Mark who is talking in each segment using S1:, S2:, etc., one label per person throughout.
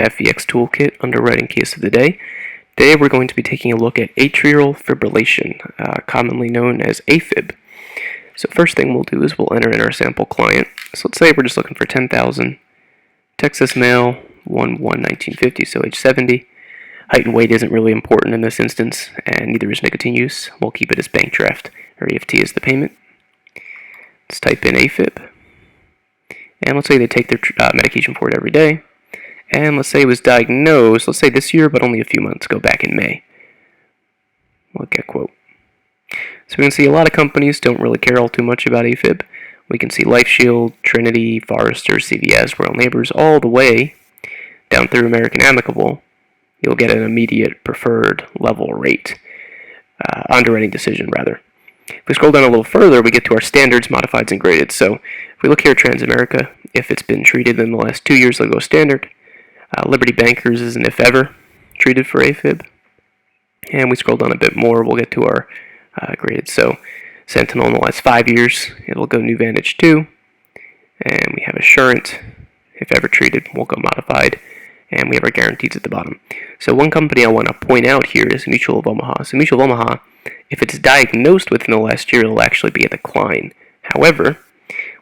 S1: FexToolkit Underwriting Case of the Day. Today we're going to be taking a look at atrial fibrillation, commonly known as AFIB. So first thing we'll do is we'll enter in our sample client. So let's say we're just looking for 10,000. Texas male, 1/1/1950, so age 70. Height and weight isn't really important in this instance, and neither is nicotine use. We'll keep it as bank draft, or EFT as the payment. Let's type in AFIB. And let's say they take their medication for it every day. And let's say it was diagnosed, let's say this year, but only a few months ago, back in May. We'll get quote. So we can see a lot of companies don't really care all too much about AFIB. We can see LifeShield, Trinity, Forrester, CVS, Royal Neighbors, all the way down through American Amicable. You'll get an immediate preferred level rate, underwriting decision rather. If we scroll down a little further, we get to our standards, modifieds, and graded. So if we look here at Transamerica, if it's been treated in the last 2 years, they'll go standard. Liberty Bankers is an if ever treated for AFIB. And we scroll down a bit more, we'll get to our graded. So Sentinel in the last 5 years, it'll go New Vantage 2. And we have Assurant, if ever treated, we'll go modified. And we have our guarantees at the bottom. So one company I want to point out here is Mutual of Omaha. So Mutual of Omaha, if it's diagnosed within the last year, it'll actually be a decline. However,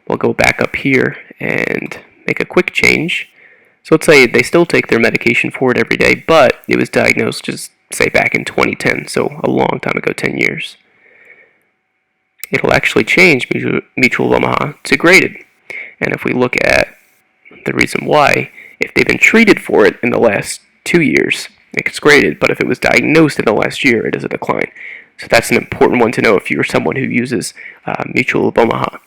S1: we'll go back up here and make a quick change. So let's say they still take their medication for it every day, but it was diagnosed just say back in 2010, so a long time ago, 10 years. It'll actually change Mutual of Omaha to graded. And if we look at the reason why, if they've been treated for it in the last 2 years, it's graded, but if it was diagnosed in the last year, it is a decline. So that's an important one to know if you're someone who uses Mutual of Omaha.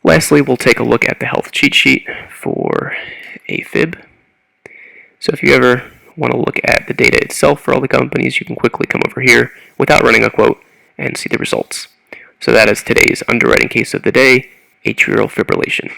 S1: Lastly, we'll take a look at the health cheat sheet for AFIB. So if you ever want to look at the data itself for all the companies, you can quickly come over here without running a quote and see the results. So that is today's underwriting case of the day, atrial fibrillation.